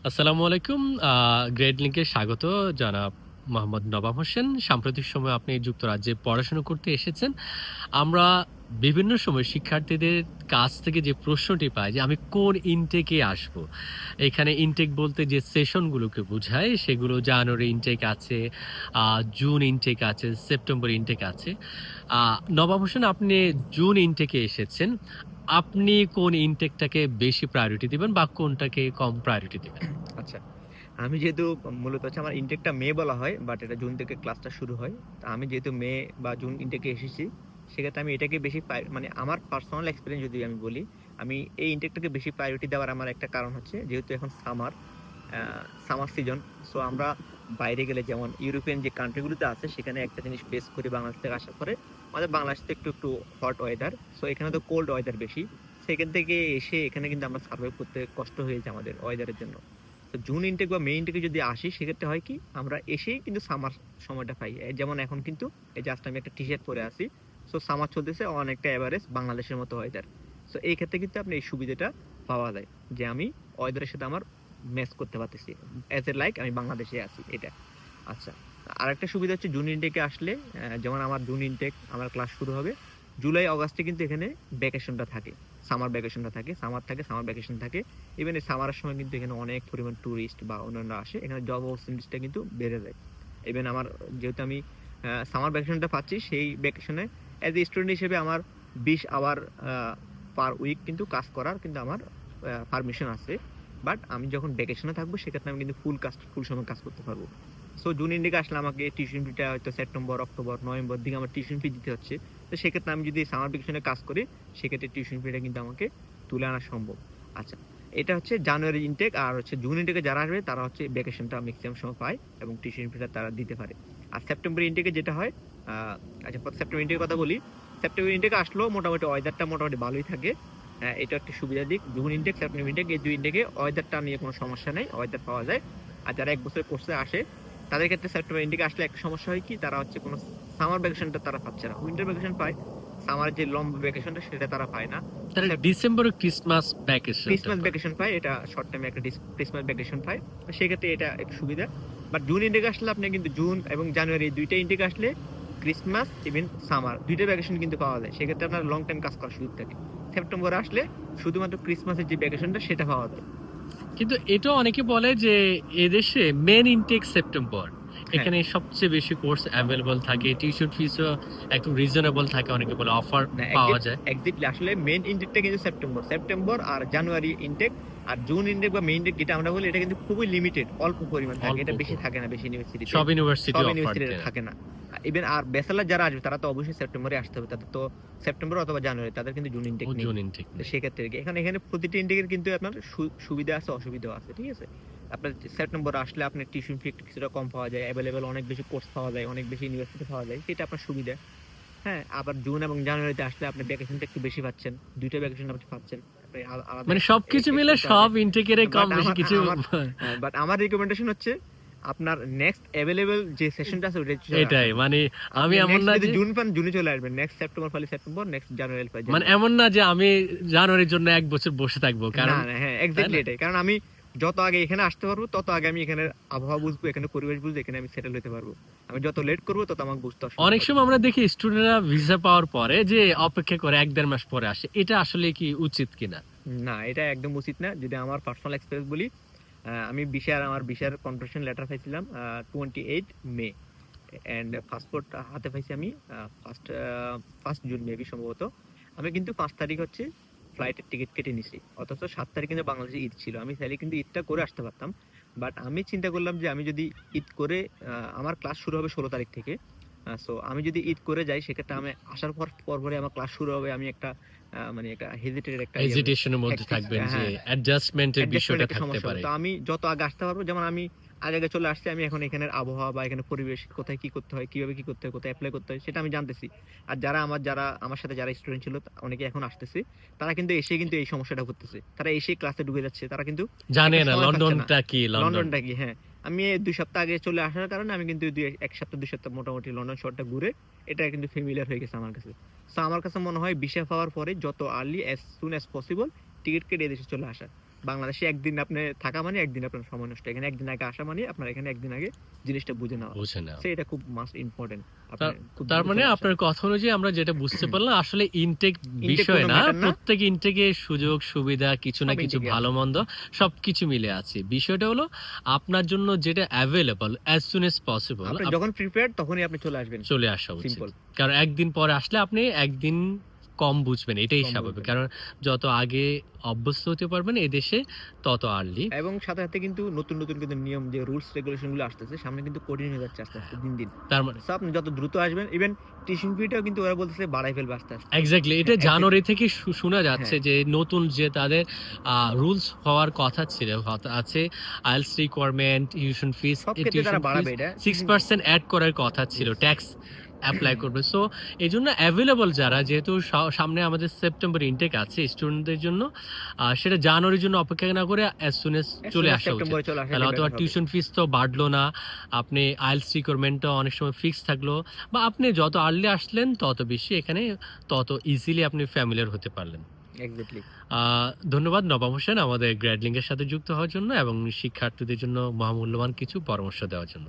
আসসালামু আলাইকুম। গ্রেড লিংকে স্বাগত জনাব মোহাম্মদ নবাব হোসেন। সাম্প্রতিক সময়ে আপনি যুক্তরাজ্যে পড়াশোনা করতে এসেছেন। আমরা বিভিন্ন সময় শিক্ষার্থীদের কাছ থেকে যে প্রশ্নটি পাই যে আমি কোন ইনটেকে আসবো? এখানে ইনটেক বলতে যে সেশনগুলোকে বোঝায় সেগুলো জানুয়ারি ইনটেক আছে, জুন ইনটেক আছে, সেপ্টেম্বর ইনটেক আছে। নবাব হোসেন আপনি জুন ইনটেকে এসেছেন। আপনি কোন ইনটেকটাকে বেশি প্রায়োরিটি দিবেন বা কোনটাকে কম প্রায়োরিটি দিবেন? আচ্ছা। আমি যেহেতু মূলত হচ্ছে আমার ইনটেকটা মে বলা হয়, বাট এটা জুন থেকে ক্লাসটা শুরু হয়। তো আমি যেহেতু মে বা জুন ইনটেকে এসেছি, সেক্ষেত্রে আমি এটাকে বেশি মানে আমার পার্সোনাল এক্সপেরিয়েন্স যদি আমি বলি, আমি এই ইনটেকটাকে বেশি প্রায়োরিটি দেওয়ার আমার একটা কারণ হচ্ছে যেহেতু এখন সামার সিজন। সো আমরা বাইরে গেলে যেমন ইউরোপিয়ান যে কান্ট্রিগুলোতে আছে সেখানে একটা জিনিস ফেস করি বাংলাদেশ থেকে আসার পরে, আমাদের বাংলাদেশ তো একটু হট ওয়েদার, সো এখানে তো কোল্ড ওয়েদার বেশি। সেখান থেকে এসে এখানে কিন্তু আমরা সার্ভাইভ করতে কষ্ট হয়ে যায় আমাদের ওয়েদারের জন্য। তো জুন ইনটেক বা মে ইনটেকে যদি আসি সেক্ষেত্রে হয় কি আমরা এসেই কিন্তু সামার সময়টা পাই। যেমন এখন কিন্তু এই জাস্ট আমি একটা টি শার্ট পরে আছি, সো সামার চলতেছে, অনেকটা এভারেজ বাংলাদেশের মতো ওয়েদার। সো এই ক্ষেত্রে কিন্তু আপনি এই সুবিধাটা পাওয়া যায় যে আমি ওয়েদারের সাথে আমার ম্যাচ করতে পারতেছি, অ্যাজ এ লাইক আমি বাংলাদেশে আছি এটা। আচ্ছা, আরেকটা সুবিধা হচ্ছে জুন ইনটেকে আসলে যেমন আমার জুন ইনটেক আমার ক্লাস শুরু হবে জুলাই অগাস্টে, কিন্তু এখানে ভ্যাকেশনটা থাকে, সামার ভ্যাকেশনটা থাকে, সামার ভ্যাকেশন থাকে। ইভেন এই সামারের সময় কিন্তু এখানে অনেক পরিমাণ ট্যুরিস্ট বা অন্যান্য আসে, এখানে জব অপরচুনিটিসটা কিন্তু বেড়ে যায়। ইভেন আমার যেহেতু আমি সামার ভ্যাকেশনটা পাচ্ছি, সেই ভ্যাকেশনে অ্যাজ এ স্টুডেন্ট হিসেবে আমার 20 আওয়ার পার উইক কিন্তু কাজ করার কিন্তু আমার পারমিশন আছে। বাট আমি যখন ভ্যাকেশনে থাকবো সেক্ষেত্রে আমি কিন্তু ফুল সময় কাজ করতে পারবো। সো জুন এন্ডিকে আসলে আমাকে টিউশন ফিটা হয়তো সেপ্টেম্বর, অক্টোবর, নভেম্বর দিকে আমার টিউশন ফি দিতে হচ্ছে। তো সেক্ষেত্রে আমি যদি সামার ভ্যাকেশনে কাজ করি সেক্ষেত্রে টিউশন ফিটা কিন্তু আমাকে তুলে আনা সম্ভব। আচ্ছা, এটা হচ্ছে জানুয়ারি ইনটেক। আর হচ্ছে জুন ইনটেকে যারা আসবে তারা হচ্ছে ভ্যাকেশনটা ম্যাক্সিমাম সময় পায় এবং টিউশন ফিটা তারা দিতে পারে। আর সেপ্টেম্বর ইনটেকে যেটা হয়, আচ্ছা সেপ্টেম্বর ইনটেকের কথা বলি। সেপ্টেম্বর ইনটেকে আসলেও মোটামুটি ওয়েদারটা মোটামুটি ভালোই থাকে। হ্যাঁ, এটা একটা সুবিধা দিক। জুন ইনটেক, সেপ্টেম্বর ইনটেক, এই দুই ইনটেকে ওয়েদারটা নিয়ে কোনো সমস্যা নেই, ওয়েদার পাওয়া যায়। আর যারা এক বছর কোর্সে আসে তাদের ক্ষেত্রে সেপ্টেম্বর ইনটেকে আসলে একটা সমস্যা হয় কি, তারা হচ্ছে কোনো সামার ভ্যাকেশনটা তারা পাচ্ছে না, উইন্টার ভ্যাকেশন পায়, সামার যে লম্বা ভ্যাকেশনটা সেটা তারা পায় না। তাহলে ডিসেম্বরে ক্রিসমাস ভ্যাকেশনটা ক্রিসমাস পায়। ভ্যাকেশন পায়, এটা শর্ট টাইমে একটা ক্রিসমাস ভ্যাকেশন পায়। তো সেক্ষেত্রে এটা একটু সুবিধা। বাট জুন ইনটেক আসলে আপনি কিন্তু জুন এবং জানুয়ারি দুইটা ইনটেক আসলে ক্রিসমাস ইভেন সামার দুইটা ভ্যাকেশন কিন্তু পাওয়া যায়, সেক্ষেত্রে আপনার লং টাইম কাজ করার সুযোগ থাকে। সেপ্টেম্বরে আসলে শুধুমাত্র ক্রিসমাসের যে ভ্যাকেশনটা সেটা পাওয়া যায়। কিন্তু এটা অনেকে বলে যে এদেশে মেন ইনটেক সেপ্টেম্বর। হ্যাঁ, এখানে সবচেয়ে বেশি কোর্স অ্যাভেলেবল থাকে, টিউশন ফিসও একটু রিজনেবল থাকে, অনেকে বলে অফার না পাওয়া যায়। এক্সাক্টলি আসলে মেন ইনটেকটা কিন্তু সেপ্টেম্বর আর জানুয়ারি ইনটেক। আর জুন ইনটেক বা মেইন ইনটেক যেটা আমরা বলি এটা কিন্তু খুবই লিমিটেড, অল্প পরিমাণ থাকে, অল্প এটা বেশি করে থাকে না বেশি ইউনিভার্সিটিতে। সব ইউনিভার্সিটি সব অফার ইউনিভার্সিটিতে দেয় না। থাকে না। ইভেন আর ব্যাচেলর যারা আসবে তারা তো অবশ্যই সেপ্টেম্বরে আসতে হবে, তাদের তো সেপ্টেম্বর অথবা জানুয়ারি, তাদের কিন্তু জুন ইনটেক ও নেই। জুন ইনটেক তো নেই। সেক্ষেত্রে কি এখানে এখানে প্রতিটি ইনটেকের কিন্তু আপনার সুবিধা আছে অসুবিধাও আছে, ঠিক আছে। আপনার সেপ্টেম্বর আসলে আপনার টিউশন ফি কিছুটা কম পাওয়া যায়, অ্যাভেলেবেল অনেক বেশি কোর্স পাওয়া যায়, অনেক বেশি ইউনিভার্সিটি পাওয়া যায়, সেটা আপনার সুবিধা। হ্যাঁ, আবার জুন এবং জানুয়ারিতে আসলে আপনি ভ্যাকেশনটা একটু বেশি পাচ্ছেন। ২ টা ভ্যাকেশন আপনি পাচ্ছেন। আপনি আলাদা মানে সবকিছু মিলে এক্সপেন্স করা সব যায়। ইনটেকের কম বাট বেশি আমার কিছু আমার বাট আমার রিকমেন্ডেশন হচ্ছে আপনার নেক্সট এভেইলেবল যে সেশনটা আছে ওইটায় চলে এটাই আসেন। মানে আপনি আমি এমন নেক্সট না যদি যে জুন পান জুনে চলে আসবেন। নেক্সট সেপ্টেম্বর পাইলে সেপ্টেম্বর, নেক্সট জানুয়ারি পাই মানে জানুয়ারি। এমন না যে আমি জানুয়ারির জন্য ১ বছর বসে থাকবো। না, কারণ না, হ্যাঁ, তাই এক্সাক্টলি না? এটাই। কারণ আমি যত আগে এখানে আসতে পারবো তত আগে আমি এখানের আবহাওয়া বুঝবো, এখানে পরিবেশ বুঝবো, এখানে আমি সেটেল হতে পারবো। আমি যত লেট করবো তত আমাকে বুঝতে অসুবিধা অনেক হবে। সময় আমরা দেখি স্টুডেন্টরা ভিসা পাওয়ার পরে যে অপেক্ষা করে ১-১.৫ মাস পরে আসে। এটা আসলে কি উচিত কিনা? না, এটা একদম উচিত না। যদি আমার পার্সোনাল এক্সপেরিয়েন্স বলি, আমি আমার ভিসার কনফার্মেশন লেটার পাইছিলাম 28 মে, এন্ড পাসপোর্ট হাতে পাইছি আমি ফার্স্ট জুন মেবি সম্ভবত। আমি কিন্তু 5 তারিখ হচ্ছে ফ্লাইটের টিকিট কেটে নিছি, অথচ 7 তারিখ কিন্তু বাংলাদেশে ঈদ ছিল, আমি চাইলে কিন্তু ঈদটা করে আসতে পারতাম। বাট আমি চিন্তা করলাম যে আমি যদি ঈদ করে আমার ক্লাস শুরু হবে 16 তারিখ থেকে। সো আমি যদি ঈদ করে যাই সেক্ষেত্রে আমি আসার পরপরই আমার ক্লাস শুরু হবে, আমি একটা মানে একটা হেজিটেটেড একটা হেজিটেশন এর মধ্যে হ্যাকটিক, থাকবেন যে হ্যাঁ, অ্যাডজাস্টমেন্ট এর অ্যাডজাস্টমেন্ট বিষয়টা একটা থাকতে সমস্যা হবে। পারে। তো আমি যত আগে আসতে পারবো, যেমন আমি আগে আগে চলে আসছি, আমি এখন এখানের আবহাওয়া বা এখানে পরিবেশ কোথায় কি করতে হয়, কিভাবে কি করতে হয়, কোথায় অ্যাপ্লাই করতে হয় সেটা আমি জানতেছি। আর যারা আমার সাথে যারা স্টুডেন্ট ছিল অনেকে এখন আসতেছে, তারা কিন্তু এসে কিন্তু এই সমস্যাটা করতেছে, তারা এসে ক্লাসে ঢুকে যাচ্ছে, তারা কিন্তু জানে একটা না সময় পাচ্ছে না। লন্ডনটা কি লন্ডন। লন্ডনটা কি, হ্যাঁ। আমি ২ সপ্তাহ আগে চলে আসার কারণে আমি কিন্তু ১ সপ্তাহ ২ সপ্তাহ মোটামুটি লন্ডন শহরটা ঘুরে এটা কিন্তু ফেমিলিয়ার হয়ে গেছে আমার কাছে। সো আমার কাছে মনে হয় ভিসা পাওয়ার পরে যত early as soon as possible ticket কেটে এদেশে চলে আসা। বাংলাদেশে একদিন আপনি থাকা মানে একদিন আপনার সময় নষ্ট, এখানে একদিন আগে আসা মানে আপনার এখানে একদিন আগে জিনিসটা বুঝে নেওয়া, বুঝে না। সো এটা খুব মাস্ট ইম্পর্টেন্ট। খুব তার দ্রুত মানে চলে আসা। আপনার কথা অনুযায়ী আমরা যেটা বুঝতে পারলাম আসলে ইনটেক ইনটেক বিষয় কোনো না, ম্যাটার না, প্রত্যেক ইনটেকে সুযোগ সুবিধা কিছু না সব কিছু ইনটেকে ভালো আছে। মন্দ সবকিছু মিলে আছে। বিষয়টা হলো আপনার জন্য যেটা available as soon as possible আপনি যখন প্রিপেয়ার্ড তখনই আপনি চলে আসবেন, চলে আসা উচিত। সিম্পল। কারণ একদিন পরে আসলে আপনি একদিন কম বুঝবেন, এটাই কম স্বাভাবিক। বুঝবেন। কারণ যত আগে অভ্যস্ত হতে পারবেন এদেশে তত আর্লি। এবং সাথে, সাথে কিন্তু নতুন, নতুন কিন্তু নিয়ম যে রুলস রেগুলেশন গুলো আসতেছে সামনে কিন্তু কঠিন হয়ে যাচ্ছে আস্তে, আস্তে দিন, দিন। তার মানে সো আপনি যত দ্রুত আসবেন, ইভেন টিউশন ফিটাও কিন্তু ওরা বলতেছে বাড়ায় ফেলবে আস্তে, আস্তে। এক্সাক্টলি এটা এক্সাক্টলি। জানুয়ারি থেকে শোনা যাচ্ছে হ্যাঁ, যে নতুন যে তাদের রুলস হওয়ার কথা ছিল আছে আইএলটিএস রিকোয়ারমেন্ট, টিউশন ফিস, সব এই ক্ষেত্রে টিউশন তারা ফিস বাড়াবে এটা। 6% অ্যাড করার কথা ছিল, ইয়েস। ট্যাক্স অ্যাপ্লাই করবে। সো এই জন্য অ্যাভেলেবল যারা, যেহেতু সামনে আমাদের সেপ্টেম্বর ইনটেক আছে স্টুডেন্টদের জন্য, সেটা জানুয়ারির জন্য অপেক্ষা না করে অ্যাজ সুন এজ চলে আসা উচিত। সেপ্টেম্বরে চলে আসা তাহলে হয়তো বেটার হবে। টিউশন ফিস তো বাড়লো না, আপনি আইএলটিএস রিকোয়ারমেন্টটা অনেক সময় ফিক্স থাকলো, বা আপনি যত আর্লি আসলেন তত বেশি এখানে তত ইজিলি আপনি ফ্যামিলিয়ার হতে পারলেন। এক্সাক্টলি। ধন্যবাদ নবাব হোসেন আমাদের গ্র্যাডলিং এর সাথে যুক্ত হওয়ার জন্য এবং শিক্ষার্থীদের জন্য মহামূল্যবান কিছু পরামর্শ দেওয়ার জন্য।